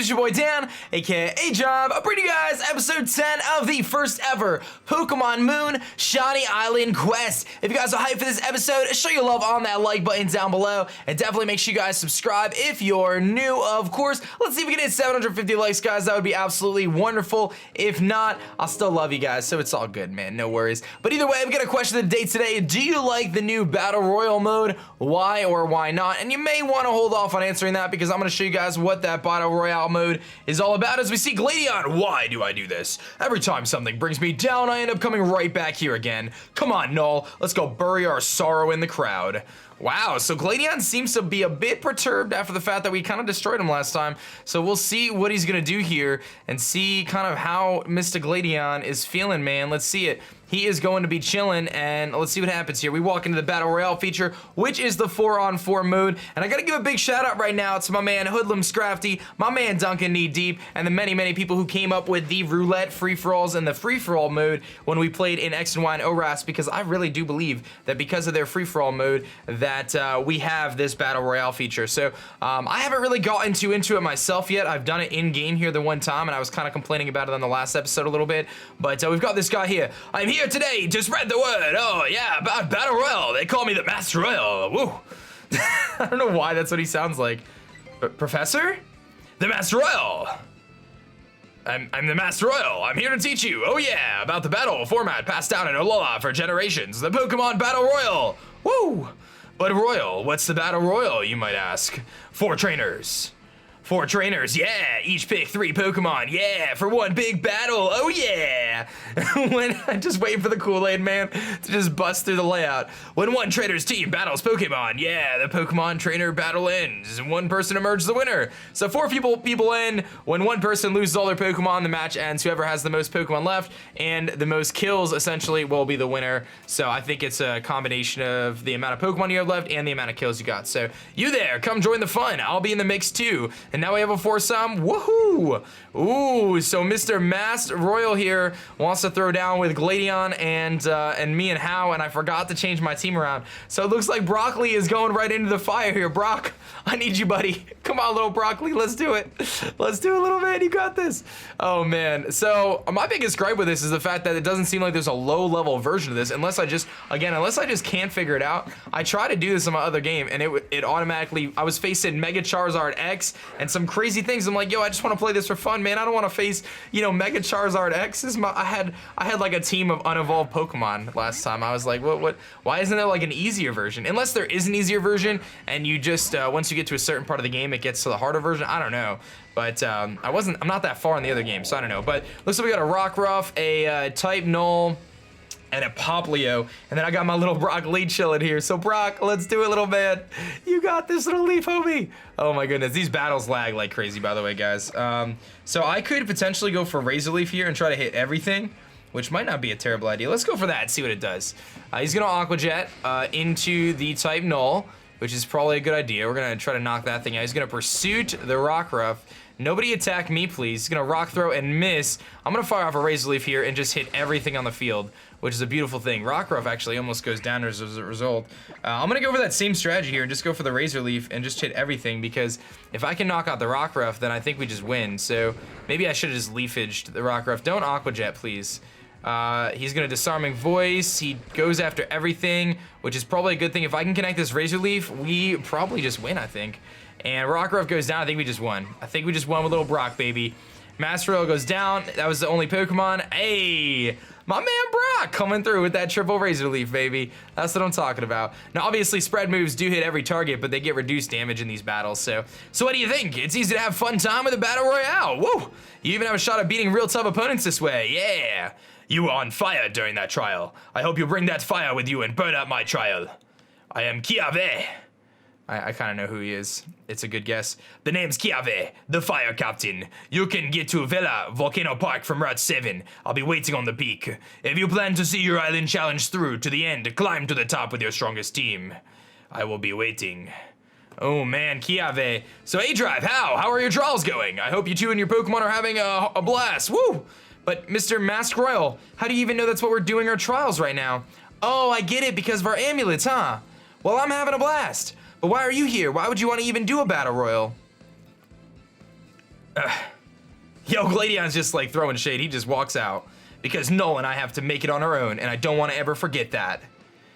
it's your boy Dan, aka aDrive, bringing you guys episode 10 of the first ever Pokemon Moon Shiny Island quest. If you guys are hyped for this episode, show your love on that like button down below, and definitely make sure you guys subscribe if you're new, of course. Let's see if we can hit 750 likes, guys. That would be absolutely wonderful. If not, I'll still love you guys, so it's all good, man. No worries. But either way, I've got a question of the day today. Do you like the new Battle Royale mode? Why or why not? And you may want to hold off on answering that because I'm going to show you guys what that Battle Royale mode is all about as we see Gladion. Why do I do this? Every time something brings me down, I end up coming right back here again. Come on, Null. Let's go bury our sorrow in the crowd. Wow, so Gladion seems to be a bit perturbed after the fact that we kind of destroyed him last time. So we'll see what he's going to do here and see kind of how Mr. Gladion is feeling, man. Let's see it. He is going to be chilling, and let's see what happens here. We walk into the Battle Royale feature, which is the 4-on-4 mode. And I gotta give a big shout out right now to my man Hoodlum Scrafty, my man Duncan Knee Deep, and the many, many people who came up with the roulette free-for-alls and the free-for-all mode when we played in X and Y and ORAS, because I really do believe that because of their free-for-all mode that we have this Battle Royale feature. So I haven't really gotten too into it myself yet. I've done it in-game here the one time, and I was kind of complaining about it on the last episode a little bit. But we've got this guy here. I'm here today to spread the word. Oh yeah, about Battle Royale. They call me the Master Royale. Woo. I don't know why that's what he sounds like. Professor? The Master Royale. I'm the Master Royale. I'm here to teach you, oh yeah, about the battle format passed down in Alola for generations. The Pokemon Battle Royale. Woo. But Royal, what's the Battle Royale, you might ask? 4 trainers. 4 trainers, yeah, each pick 3 Pokemon, yeah, for one big battle, oh yeah. When I just wait for the Kool-Aid man to just bust through the layout. When one trainer's team battles Pokemon, yeah, the Pokemon trainer battle ends, and one person emerges the winner. So 4 people in, when one person loses all their Pokemon, the match ends. Whoever has the most Pokemon left and the most kills essentially will be the winner. So I think it's a combination of the amount of Pokemon you have left and the amount of kills you got. So you there, come join the fun. I'll be in the mix too. And now we have a foursome. Woohoo! Ooh, so Mr. Master Royal here wants to throw down with Gladion and me and How, and I forgot to change my team around. So it looks like Broccoli is going right into the fire here. Brock, I need you, buddy. Come on, little Broccoli, let's do it. Let's do it, little man. You got this. Oh man. So my biggest gripe with this is the fact that it doesn't seem like there's a low-level version of this, unless I just can't figure it out. I try to do this in my other game, and it automatically. I was facing Mega Charizard X and some crazy things. I'm like, yo, I just want to play this for fun, man. I don't want to face, you know, Mega Charizard X. I had like a team of unevolved Pokemon last time. I was like, what? Why isn't there like an easier version? Unless there is an easier version, and you just once you get to a certain part of the game, it gets to the harder version. I don't know. But I'm not that far in the other game, so I don't know. But looks like we got a Rockruff, a Type Null, and a Poplio, and then I got my little Brock Lee chilling here. So Brock, let's do it, little man. You got this, little leaf homie. Oh my goodness, these battles lag like crazy, by the way, guys. So I could potentially go for Razor Leaf here and try to hit everything, which might not be a terrible idea. Let's go for that and see what it does. He's gonna Aqua Jet into the Type Null, which is probably a good idea. We're gonna try to knock that thing out. He's gonna Pursuit the Rockruff. Nobody attack me, please. He's gonna Rock Throw and miss. I'm gonna fire off a Razor Leaf here and just hit everything on the field, which is a beautiful thing. Rockruff actually almost goes down as a result. I'm gonna go for that same strategy here and just go for the Razor Leaf and just hit everything, because if I can knock out the Rockruff, then I think we just win. So maybe I should have just Leafaged the Rockruff. Don't Aqua Jet, please. He's gonna Disarming Voice. He goes after everything, which is probably a good thing. If I can connect this Razor Leaf, we probably just win, I think. And Rockruff goes down. I think we just won. I think we just won with little Brock, baby. Master Royale goes down. That was the only Pokemon. Hey, my man Brock coming through with that triple Razor Leaf, baby. That's what I'm talking about. Now, obviously, spread moves do hit every target, but they get reduced damage in these battles. So what do you think? It's easy to have fun time with a Battle Royale. Woo! You even have a shot at beating real tough opponents this way. Yeah! You were on fire during that trial. I hope you bring that fire with you and burn out my trial. I am Kiave. I kind of know who he is. It's a good guess. The name's Kiave, the fire captain. You can get to Villa, Volcano Park from Route 7. I'll be waiting on the peak. If you plan to see your island challenge through to the end, climb to the top with your strongest team. I will be waiting. Oh man, Kiave. So aDrive, how are your trials going? I hope you two and your Pokemon are having a blast. Woo! But Mr. Mask Royal, how do you even know that's what we're doing our trials right now? Oh, I get it, because of our amulets, huh? Well, I'm having a blast. But why are you here? Why would you want to even do a battle royal? Yo, Gladion's just like throwing shade. He just walks out because Noel and I have to make it on our own, and I don't want to ever forget that.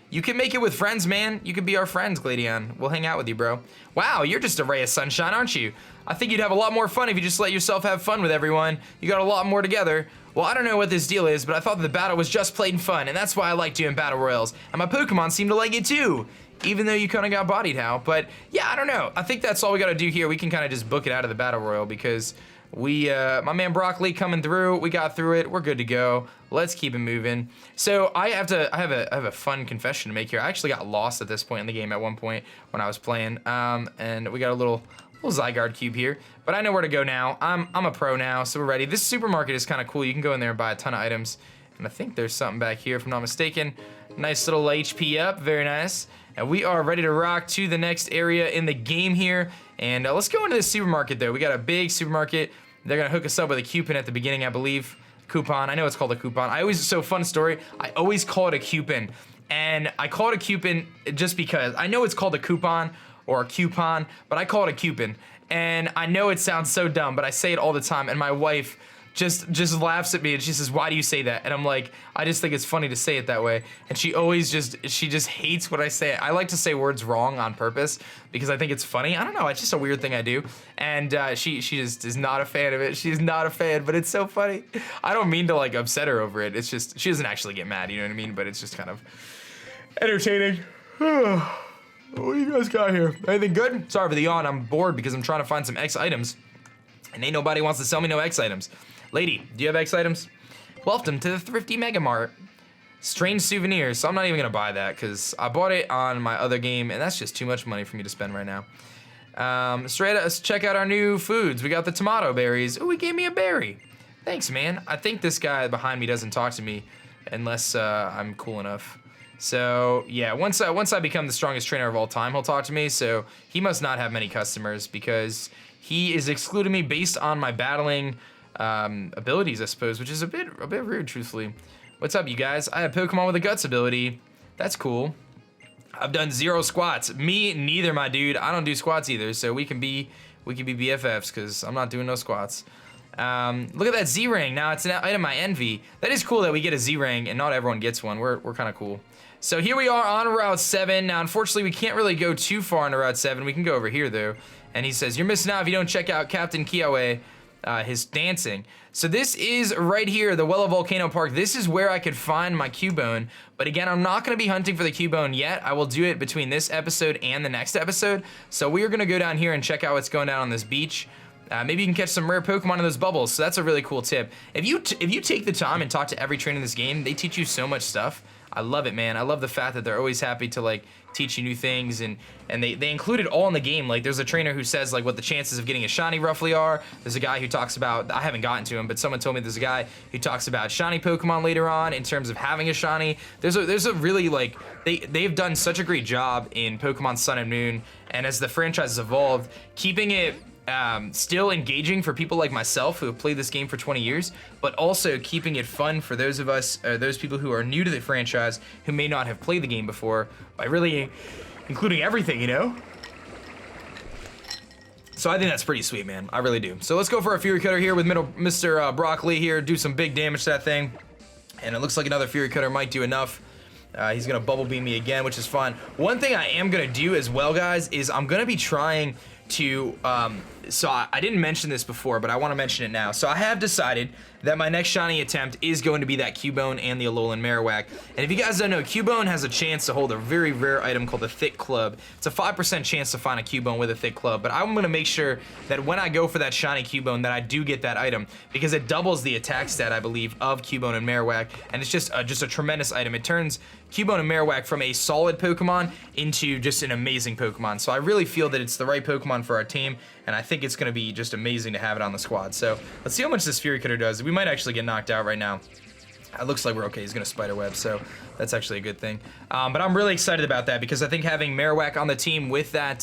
You can make it with friends, man. You can be our friends, Gladion. We'll hang out with you, bro. Wow, you're just a ray of sunshine, aren't you? I think you'd have a lot more fun if you just let yourself have fun with everyone. You got a lot more together. Well, I don't know what this deal is, but I thought the battle was just plain fun, and that's why I like doing battle royals. And my Pokemon seem to like it too, even though you kind of got bodied, Hal. But yeah, I don't know. I think that's all we got to do here. We can kind of just book it out of the battle royal because we, my man Broccoli coming through. We got through it. We're good to go. Let's keep it moving. So I have a fun confession to make here. I actually got lost at this point in the game at one point when I was playing, and we got a little Zygarde cube here, but I know where to go now. I'm a pro now, so we're ready. This supermarket is kind of cool. You can go in there and buy a ton of items, and I think there's something back here if I'm not mistaken. Nice little HP up, very nice. And we are ready to rock to the next area in the game here. And let's go into the supermarket though. We got a big supermarket. They're gonna hook us up with a coupon at the beginning, I believe. Coupon, I know it's called a coupon. So funny story, I always call it a coupon. And I call it a coupon just because I know it's called a coupon or a coupon, but I call it a coupon. And I know it sounds so dumb, but I say it all the time, and my wife just laughs at me and she says, why do you say that? And I'm like, I just think it's funny to say it that way. And she always she just hates what I say. I like to say words wrong on purpose because I think it's funny. I don't know, it's just a weird thing I do. And she just is not a fan of it. She's not a fan, but it's so funny. I don't mean to like upset her over it. It's just, she doesn't actually get mad, you know what I mean? But it's just kind of entertaining. What do you guys got here? Anything good? Sorry for the yawn, I'm bored because I'm trying to find some X items. And ain't nobody wants to sell me no X items. Lady, do you have X items? Welcome to the Thrifty Mega Mart. Strange souvenirs, so I'm not even gonna buy that because I bought it on my other game and that's just too much money for me to spend right now. Let's check out our new foods. We got the tomato berries. Oh, he gave me a berry. Thanks, man. I think this guy behind me doesn't talk to me unless I'm cool enough. So yeah, once I become the strongest trainer of all time, he'll talk to me. So he must not have many customers because he is excluding me based on my battling abilities, I suppose, which is a bit rude, truthfully. What's up, you guys? I have Pokemon with a Guts ability. That's cool. I've done 0 squats. Me neither, my dude. I don't do squats either, so we can be BFFs because I'm not doing no squats. Look at that Z-Ring. Now it's an item I envy. That is cool that we get a Z-Ring and not everyone gets one. We're kind of cool. So here we are on Route 7. Now, unfortunately, we can't really go too far into Route 7. We can go over here, though. And he says, you're missing out if you don't check out Captain Kiawe, his dancing. So this is right here, the Well of Volcano Park. This is where I could find my Cubone. But again, I'm not going to be hunting for the Cubone yet. I will do it between this episode and the next episode. So we are going to go down here and check out what's going down on this beach. Maybe you can catch some rare Pokemon in those bubbles. So that's a really cool tip. If you take the time and talk to every trainer in this game, they teach you so much stuff. I love it, man. I love the fact that they're always happy to like teach you new things, and they include it all in the game. Like there's a trainer who says like what the chances of getting a shiny roughly are. There's a guy who talks about, I haven't gotten to him, but someone told me there's a guy who talks about shiny Pokemon later on in terms of having a shiny. There's a really like they've done such a great job in Pokemon Sun and Moon, and as the franchise has evolved, keeping it still engaging for people like myself who have played this game for 20 years, but also keeping it fun for those of us, those people who are new to the franchise who may not have played the game before, by really including everything, you know? So I think that's pretty sweet, man. I really do. So let's go for a Fury Cutter here with Mr. Broccoli here, do some big damage to that thing. And it looks like another Fury Cutter might do enough. He's gonna Bubble Beam me again, which is fun. One thing I am gonna do as well, guys, is I'm gonna be trying to, so I didn't mention this before, but I want to mention it now. So I have decided that my next shiny attempt is going to be that Cubone and the Alolan Marowak. And if you guys don't know, Cubone has a chance to hold a very rare item called the Thick Club. It's a 5% chance to find a Cubone with a Thick Club, but I'm going to make sure that when I go for that shiny Cubone that I do get that item, because it doubles the attack stat, I believe, of Cubone and Marowak, and it's just a tremendous item. It turns Cubone and Marowak from a solid Pokemon into just an amazing Pokemon. So I really feel that it's the right Pokemon for our team, and I think it's going to be just amazing to have it on the squad. So let's see how much this Fury Cutter does. We might actually get knocked out right now. It looks like we're okay. He's gonna spiderweb, so that's actually a good thing. But I'm really excited about that because I think having Marowak on the team with that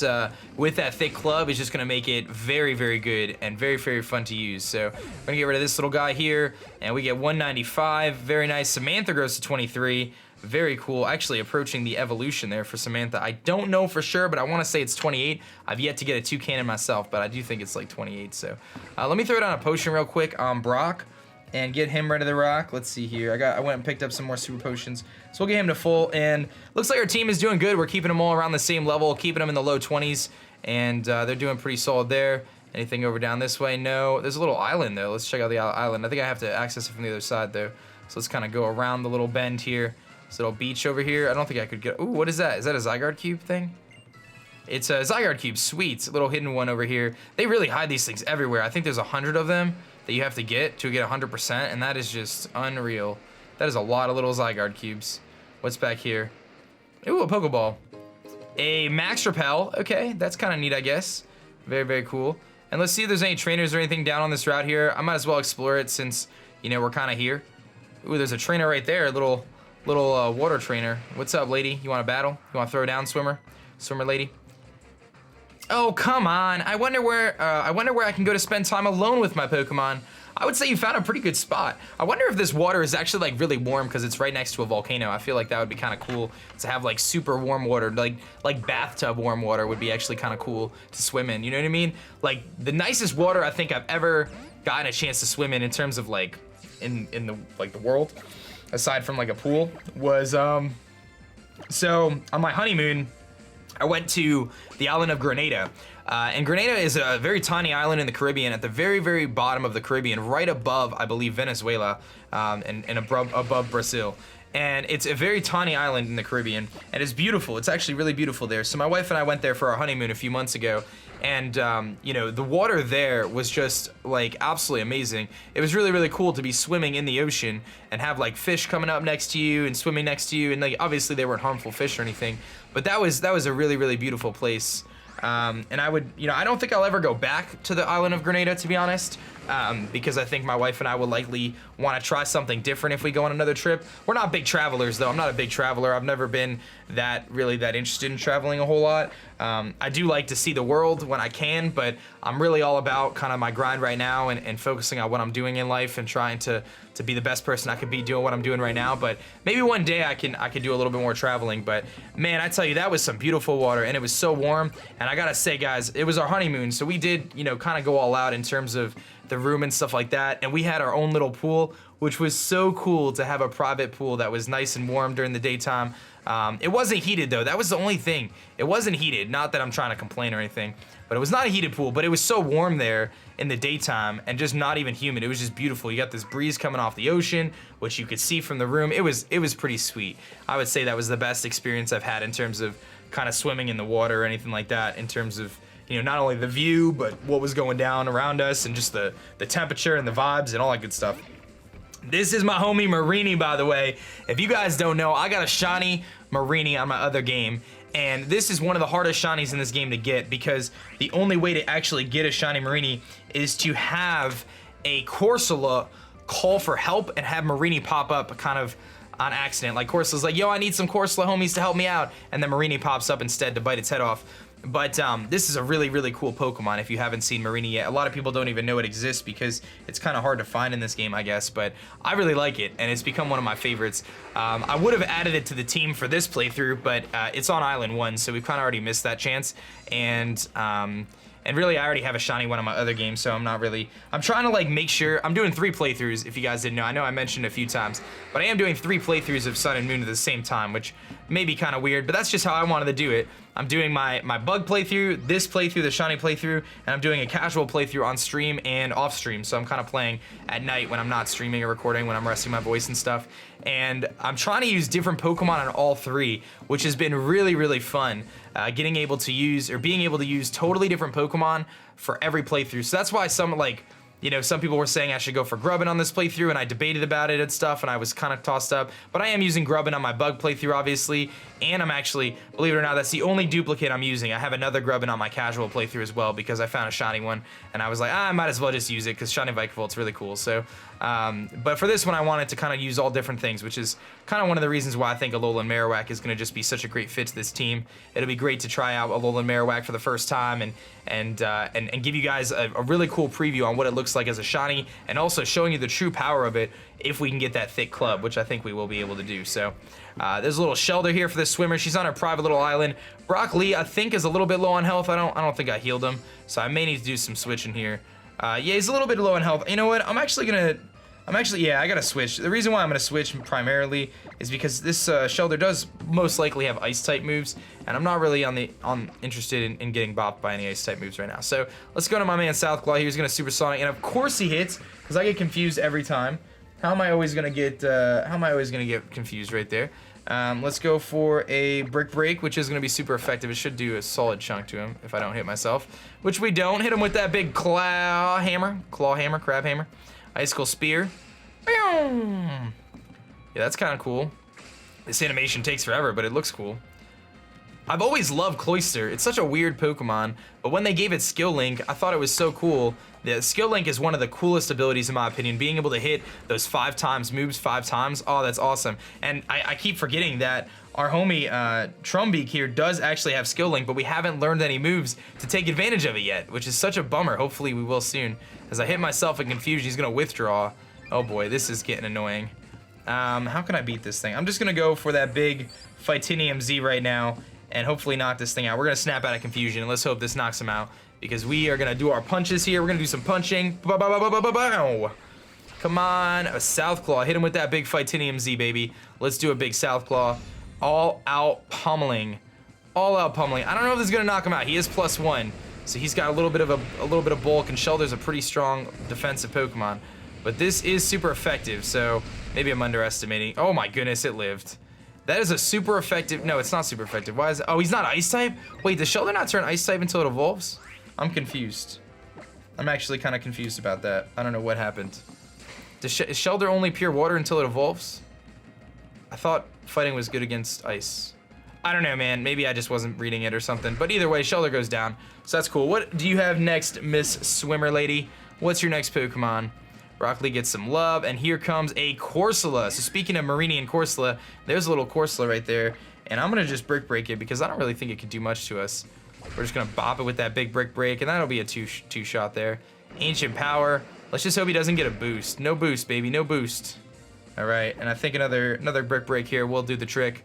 thick club is just gonna make it very, very good and very, very fun to use. So we're gonna get rid of this little guy here, and we get 195. Very nice. Samantha grows to 23. Very cool. Actually approaching the evolution there for Samantha. I don't know for sure, but I want to say it's 28. I've yet to get a toucan myself, but I do think it's like 28. So let me throw down a potion real quick on Brock and get him rid of the rock. Let's see here. I went and picked up some more super potions. So we'll get him to full, and looks like our team is doing good. We're keeping them all around the same level, keeping them in the low 20s, and they're doing pretty solid there. Anything over down this way? No. There's a little island, though. Let's check out the island. I think I have to access it from the other side, though. So let's kind of go around the little bend here. This little beach over here. I don't think I could get... Ooh, what is that? Is that a Zygarde cube thing? It's a Zygarde cube. Sweet. A little hidden one over here. They really hide these things everywhere. I think there's 100 of them that you have to get 100%, and that is just unreal. That is a lot of little Zygarde cubes. What's back here? Ooh, a Pokeball. A Max Repel. Okay, that's kind of neat, I guess. Very, very cool. And let's see if there's any trainers or anything down on this route here. I might as well explore it since, you know, we're kind of here. Ooh, there's a trainer right there. A little water trainer. What's up, lady? You want to battle? You want to throw down, swimmer? Swimmer lady? Oh, come on. I wonder where I can go to spend time alone with my Pokemon. I would say you found a pretty good spot. I wonder if this water is actually like really warm because it's right next to a volcano. I feel like that would be kind of cool to have like super warm water, like bathtub warm water would be actually kind of cool to swim in. You know what I mean? Like the nicest water I think I've ever gotten a chance to swim in terms of like in the world, aside from like a pool, was so on my honeymoon, I went to the island of Grenada. And Grenada is a very tiny island in the Caribbean, at the very, very bottom of the Caribbean, right above, I believe, Venezuela, and above Brazil. And it's a very tiny island in the Caribbean, and it's beautiful. It's actually really beautiful there. So my wife and I went there for our honeymoon a few months ago, and you know, the water there was just like absolutely amazing. It was really, really cool to be swimming in the ocean and have like fish coming up next to you and swimming next to you, and like obviously they weren't harmful fish or anything, but that was a really, really beautiful place. And I would, you know, I don't think I'll ever go back to the island of Grenada, to be honest, because I think my wife and I will likely want to try something different if we go on another trip. We're not big travelers, though. I'm not a big traveler. I've never been that interested in traveling a whole lot. I do like to see the world when I can, but I'm really all about kind of my grind right now and focusing on what I'm doing in life and trying to be the best person I could be doing what I'm doing right now. But maybe one day I can do a little bit more traveling. But man, I tell you, that was some beautiful water, and it was so warm. And I gotta say, guys, it was our honeymoon, so we did, you know, kind of go all out in terms of the room and stuff like that. And we had our own little pool, which was so cool to have a private pool that was nice and warm during the daytime. It wasn't heated though. That was the only thing. It wasn't heated. Not that I'm trying to complain or anything, but it was not a heated pool, but it was so warm there in the daytime and just not even humid. It was just beautiful. You got this breeze coming off the ocean, which you could see from the room. It was pretty sweet. I would say that was the best experience I've had in terms of kind of swimming in the water or anything like that, in terms of, you know, not only the view, but what was going down around us and just the temperature and the vibes and all that good stuff. This is my homie Marini, by the way. If you guys don't know, I got a shiny Marini on my other game, and this is one of the hardest shinies in this game to get, because the only way to actually get a shiny Marini is to have a Corsola call for help and have Marini pop up kind of on accident. Like Corsola's like, yo, I need some Corsola homies to help me out, and then Marini pops up instead to bite its head off. But this is a really, really cool Pokemon if you haven't seen Marini yet. A lot of people don't even know it exists because it's kind of hard to find in this game, I guess. But I really like it, and it's become one of my favorites. I would have added it to the team for this playthrough, but it's on Island 1, so we've kind of already missed that chance. And really, I already have a shiny one on my other game, so I'm trying to like make sure. I'm doing 3 playthroughs, if you guys didn't know. I know I mentioned a few times, but I am doing 3 playthroughs of Sun and Moon at the same time, which may be kind of weird, but that's just how I wanted to do it. I'm doing my bug playthrough, this playthrough, the shiny playthrough, and I'm doing a casual playthrough on stream and off stream, so I'm kind of playing at night when I'm not streaming or recording, when I'm resting my voice and stuff. And I'm trying to use different Pokemon on all 3, which has been really, really fun. Being able to use totally different Pokemon for every playthrough. So that's why some people were saying I should go for Grubbin on this playthrough, and I debated about it and stuff, and I was kind of tossed up. But I am using Grubbin on my bug playthrough, obviously, and I'm actually, believe it or not, that's the only duplicate I'm using. I have another Grubbin on my casual playthrough as well, because I found a shiny one, and I was like, I might as well just use it, because shiny Vikavolt is really cool. So But for this one, I wanted to kind of use all different things, which is kind of one of the reasons why I think Alolan Marowak is going to just be such a great fit to this team. It'll be great to try out Alolan Marowak for the first time and give you guys a really cool preview on what it looks like as a shiny, and also showing you the true power of it if we can get that thick club, which I think we will be able to do. So there's a little Shelter here for this swimmer. She's on her private little island. Brock Lee, I think, is a little bit low on health. I don't think I healed him, so I may need to do some switching here. Yeah, he's a little bit low on health. You know what? Yeah, I gotta switch. The reason why I'm gonna switch primarily is because this Shelter does most likely have Ice-type moves, and I'm not really interested in getting bopped by any Ice-type moves right now. So let's go to my man Southclaw here. He's gonna Supersonic, and of course he hits, because I get confused every time. How am I always gonna get confused right there? Let's go for a Brick Break, which is gonna be super effective. It should do a solid chunk to him if I don't hit myself, which we don't. Hit him with that big Claw Hammer, Crab Hammer. Icicle Spear. Yeah, that's kind of cool. This animation takes forever, but it looks cool. I've always loved Cloyster. It's such a weird Pokemon, but when they gave it Skill Link, I thought it was so cool. The Skill Link is one of the coolest abilities in my opinion. Being able to hit those 5 times moves 5 times, oh, that's awesome. And I keep forgetting that our homie Trumbeak here does actually have Skill Link, but we haven't learned any moves to take advantage of it yet, which is such a bummer. Hopefully we will soon. As I hit myself in confusion, he's gonna withdraw. Oh boy, this is getting annoying. How can I beat this thing? I'm just gonna go for that big Fightinium Z right now and hopefully knock this thing out. We're gonna snap out of confusion, and let's hope this knocks him out, because we are gonna do our punches here. We're gonna do some punching. Come on, a Southclaw. Hit him with that big Fightinium Z, baby. Let's do a big Southclaw. All out pummeling. All out pummeling. I don't know if this is gonna knock him out. He is +1, so he's got a little bit of bulk, and Shelter's a pretty strong defensive Pokemon. But this is super effective, so maybe I'm underestimating. Oh my goodness, it lived. That is a super effective. No, it's not super effective. Why is it? Oh, he's not Ice type? Wait, does Shelter not turn Ice type until it evolves? I'm confused. I'm actually kind of confused about that. I don't know what happened. Is Shelter only pure water until it evolves? I thought fighting was good against ice. I don't know, man. Maybe I just wasn't reading it or something. But either way, Shelter goes down. So that's cool. What do you have next, Miss Swimmer Lady? What's your next Pokemon? Rock Lee gets some love, and here comes a Corsola. So speaking of Marini and Corsola, there's a little Corsola right there. And I'm gonna just Brick Break it because I don't really think it could do much to us. We're just gonna bop it with that big Brick Break, and that'll be a two shot there. Ancient Power. Let's just hope he doesn't get a boost. No boost, baby, no boost. All right, and I think another Brick Break here will do the trick.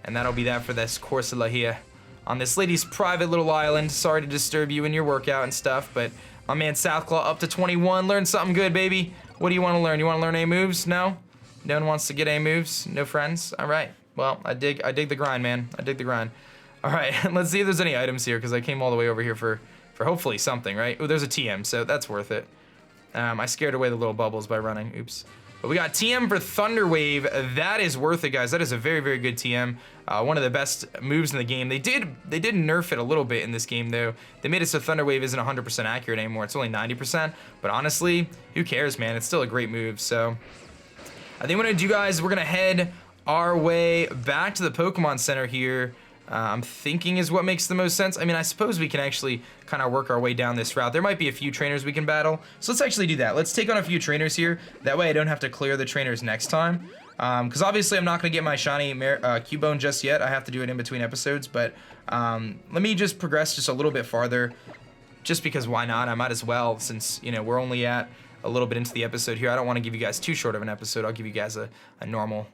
And that'll be that for this Corsola here on this lady's private little island. Sorry to disturb you in your workout and stuff, but my man Southclaw up to 21. Learn something good, baby. What do you want to learn? You want to learn A moves? No? No one wants to get A moves? No friends? All right. Well, I dig the grind, man. I dig the grind. All right, let's see if there's any items here, because I came all the way over here for hopefully something, right? Oh, there's a TM, so that's worth it. I scared away the little bubbles by running. Oops. But we got TM for Thunder Wave. That is worth it, guys. That is a very, very good TM. One of the best moves in the game. They did nerf it a little bit in this game, though. They made it so Thunder Wave isn't 100% accurate anymore. It's only 90%. But honestly, who cares, man? It's still a great move. So I think what I'm gonna do, guys, we're gonna head our way back to the Pokemon Center here. I'm thinking is what makes the most sense. I mean, I suppose we can actually kind of work our way down this route. There might be a few trainers we can battle. So let's actually do that. Let's take on a few trainers here. That way I don't have to clear the trainers next time. Because obviously I'm not going to get my shiny Cubone just yet. I have to do it in between episodes. But let me just progress just a little bit farther. Just because why not? I might as well, since, you know, we're only at a little bit into the episode here. I don't want to give you guys too short of an episode. I'll give you guys a normal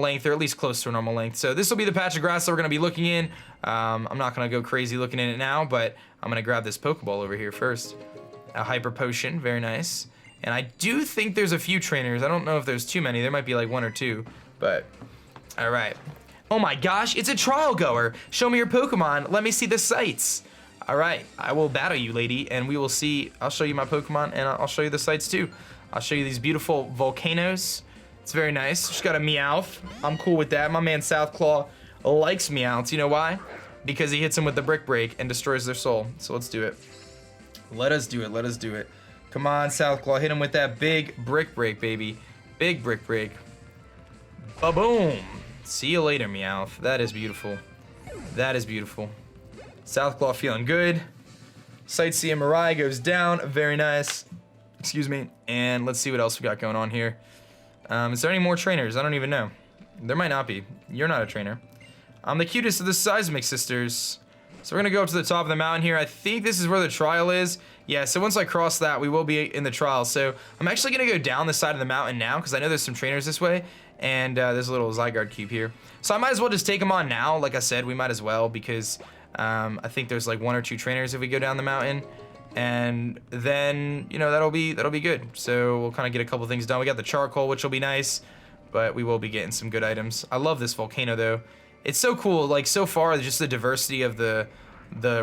length, or at least close to a normal length. So this will be the patch of grass that we're going to be looking in. I'm not going to go crazy looking in it now, but I'm going to grab this Pokeball over here first. A Hyper Potion, very nice. And I do think there's a few trainers. I don't know if there's too many. There might be like 1 or 2, but all right. Oh my gosh, it's a trial goer. Show me your Pokemon. Let me see the sights. All right, I will battle you, lady, and we will see. I'll show you my Pokemon, and I'll show you the sights too. I'll show you these beautiful volcanoes. It's very nice. Just got a Meowth. I'm cool with that. My man Southclaw likes Meowths. You know why? Because he hits them with the Brick Break and destroys their soul. So let's do it. Let us do it. Let us do it. Come on, Southclaw. Hit him with that big Brick Break, baby. Big Brick Break. Ba-boom. See you later, Meowth. That is beautiful. That is beautiful. Southclaw feeling good. Sightseeing Mirai goes down. Very nice. Excuse me. And let's see what else we got going on here. Is there any more trainers? I don't even know. There might not be. You're not a trainer. I'm the cutest of the Seismic Sisters. So we're gonna go up to the top of the mountain here. I think this is where the trial is. Yeah, so once I cross that, we will be in the trial. So I'm actually gonna go down the side of the mountain now because I know there's some trainers this way. And there's a little Zygarde cube here. So I might as well just take them on now. Like I said, we might as well because I think there's like 1 or 2 trainers if we go down the mountain. And then, you know, that'll be good. So we'll kind of get a couple things done. We got the charcoal, which will be nice, but we will be getting some good items. I love this volcano though. It's so cool. Like so far, just the diversity of the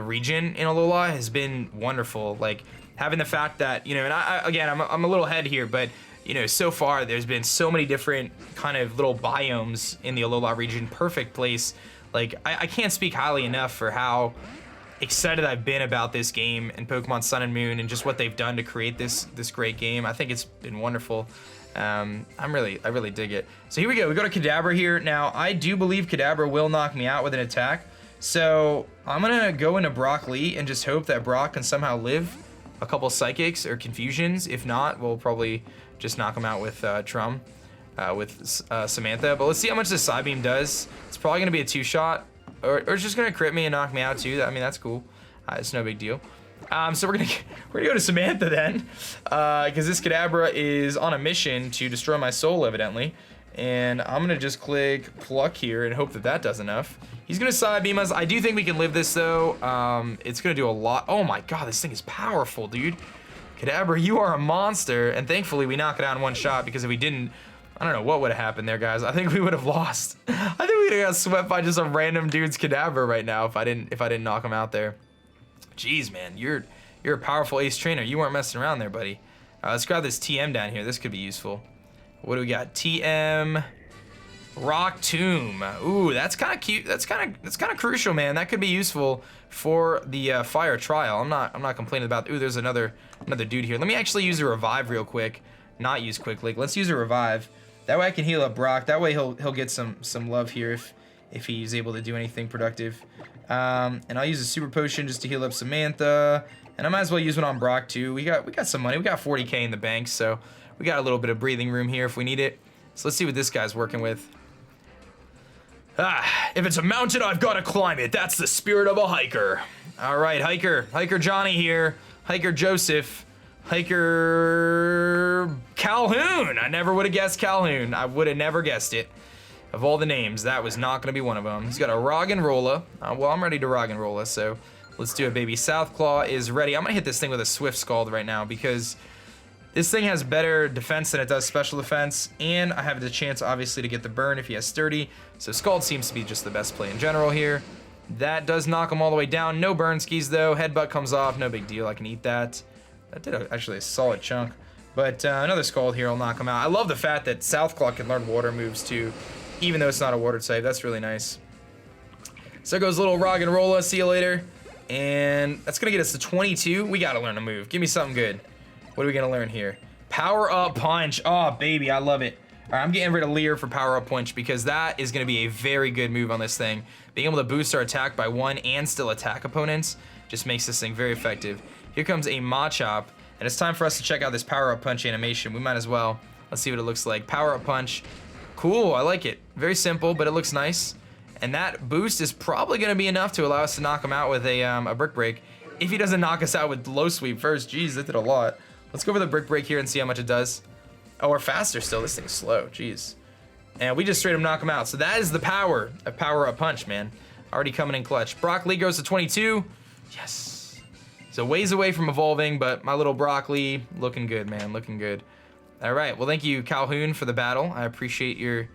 region in Alola has been wonderful. Like having the fact that, you know, and I'm a little ahead here, but you know, so far there's been so many different kind of little biomes in the Alola region. Perfect place. Like I can't speak highly enough for how excited I've been about this game and Pokemon Sun and Moon and just what they've done to create this great game. I think it's been wonderful. I really dig it. So here we go. We got a Kadabra here. Now, I do believe Kadabra will knock me out with an attack. So I'm gonna go into Brock Lee and just hope that Brock can somehow live a couple Psychics or Confusions. If not, we'll probably just knock him out with Trum, with Samantha. But let's see how much this Psybeam does. It's probably gonna be a 2-shot. Or it's just gonna crit me and knock me out too. I mean, that's cool. It's no big deal. So we're gonna go to Samantha then, because this Kadabra is on a mission to destroy my soul, evidently. And I'm gonna just click Pluck here and hope that that does enough. He's gonna Psybeam us. I do think we can live this though. It's gonna do a lot. Oh my god, this thing is powerful, dude. Kadabra, you are a monster. And thankfully we knock it out in 1 shot, because if we didn't, I don't know what would have happened there, guys. I think we would have lost. I think we would have got swept by just a random dude's Kadabra right now if I didn't knock him out there. Jeez, man, you're a powerful ace trainer. You weren't messing around there, buddy. Let's grab this TM down here. This could be useful. What do we got? TM, Rock Tomb. Ooh, that's kind of cute. That's kind of crucial, man. That could be useful for the fire trial. I'm not complaining about. Ooh, there's another dude here. Let me actually use a revive real quick. Not use quick link. Let's use a revive. That way I can heal up Brock. That way he'll get some love here if he's able to do anything productive. And I'll use a super potion just to heal up Samantha. And I might as well use one on Brock too. We got some money. We got 40k in the bank, so we got a little bit of breathing room here if we need it. So let's see what this guy's working with. If it's a mountain, I've got to climb it. That's the spirit of a hiker. All right, hiker Johnny here. Hiker Joseph. Hiker Calhoun. I never would have guessed Calhoun. I would have never guessed it. Of all the names, that was not going to be one of them. He's got a Roggenrola. Well, I'm ready to Roggenrola, so let's do it, baby. Southclaw is ready. I'm going to hit this thing with a Swift Scald right now because this thing has better defense than it does special defense, and I have the chance, obviously, to get the burn if he has Sturdy. So Scald seems to be just the best play in general here. That does knock him all the way down. No burn skis, though. Headbutt comes off. No big deal. I can eat that. That did actually a solid chunk. But another Scald here will knock him out. I love the fact that Southclaw can learn water moves too, even though it's not a water type. That's really nice. So there goes little Roggenrola. See you later. And that's going to get us to 22. We got to learn a move. Give me something good. What are we going to learn here? Power Up Punch. Oh, baby. I love it. All right, I'm getting rid of Leer for Power Up Punch because that is going to be a very good move on this thing. Being able to boost our attack by 1 and still attack opponents just makes this thing very effective. Here comes a Machop, and it's time for us to check out this Power Up Punch animation. We might as well. Let's see what it looks like. Power Up Punch. Cool, I like it. Very simple, but it looks nice. And that boost is probably going to be enough to allow us to knock him out with a Brick Break. If he doesn't knock us out with Low Sweep first. Jeez, that did a lot. Let's go for the Brick Break here and see how much it does. Oh, we're faster still. This thing's slow. Jeez. And we just straight up knock him out. So that is the power of Power Up Punch, man. Already coming in clutch. Brock Lee goes to 22. Yes. So ways away from evolving, but my little Broccoli looking good, man, looking good. All right, well, thank you, Calhoun, for the battle. I appreciate your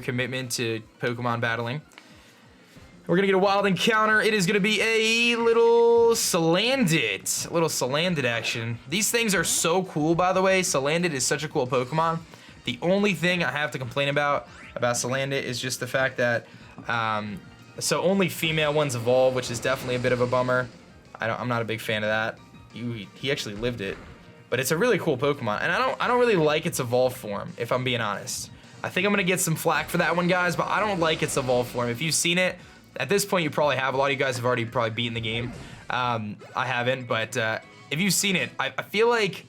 commitment to Pokemon battling. We're gonna get a wild encounter. It is gonna be a little Salandit action. These things are so cool, by the way. Salandit is such a cool Pokemon. The only thing I have to complain about Salandit is just the fact that so only female ones evolve, which is definitely a bit of a bummer. I'm not a big fan of that. He actually lived it, but it's a really cool Pokemon, and I don't really like its evolved form, if I'm being honest. I think I'm gonna get some flack for that one, guys, but I don't like its evolved form. If you've seen it, at this point you probably have. A lot of you guys have already probably beaten the game. I haven't, but if you've seen it, I feel like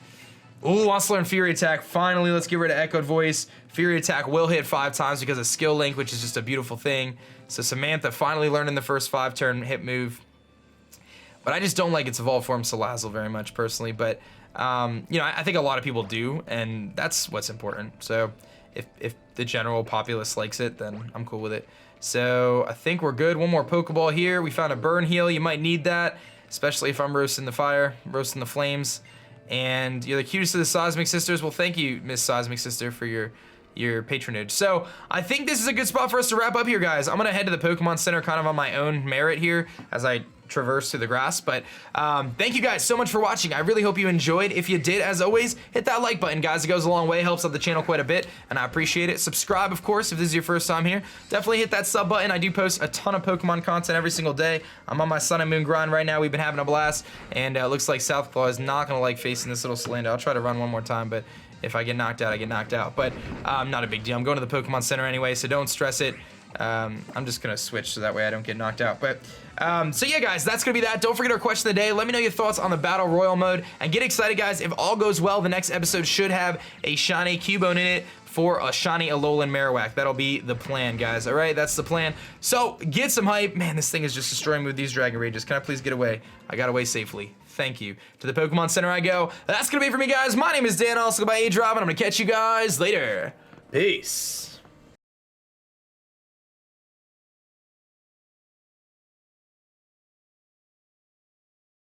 Ooh, wants to learn Fury Attack. Finally, let's get rid of Echoed Voice. Fury Attack will hit 5 times because of Skill Link, which is just a beautiful thing. So Samantha finally learning the first 5-turn hit move. But I just don't like its evolved form Salazzle very much personally. But, you know, I think a lot of people do, and that's what's important. So if the general populace likes it, then I'm cool with it. So I think we're good. One more Pokeball here. We found a Burn Heal. You might need that, especially if I'm roasting the fire, roasting the flames. And you're the cutest of the Seismic Sisters. Well, thank you, Miss Seismic Sister, for your patronage. So I think this is a good spot for us to wrap up here, guys. I'm gonna head to the Pokemon Center kind of on my own merit here as I traverse through the grass. But thank you guys so much for watching. I really hope you enjoyed. If you did, as always, hit that like button, guys. It goes a long way, helps out the channel quite a bit, and I appreciate it. Subscribe, of course, if this is your first time here. Definitely hit that sub button. I do post a ton of Pokemon content every single day. I'm on my Sun and Moon grind right now. We've been having a blast, and it looks like Southclaw is not gonna like facing this little Salanda. I'll try to run one more time, but if I get knocked out, I get knocked out. But not a big deal. I'm going to the Pokemon Center anyway, so don't stress it. I'm just gonna switch so that way I don't get knocked out. But so yeah, guys, that's gonna be that. Don't forget our question of the day. Let me know your thoughts on the Battle Royal mode, and get excited, guys. If all goes well, the next episode should have a shiny Cubone in it for a shiny Alolan Marowak. That'll be the plan, guys. All right, that's the plan. So get some hype. Man, this thing is just destroying me with these Dragon Rages. Can I please get away? I got away safely. Thank you. To the Pokemon Center I go. That's gonna be it for me, guys. My name is Dan, also by aDrive, and I'm gonna catch you guys later. Peace.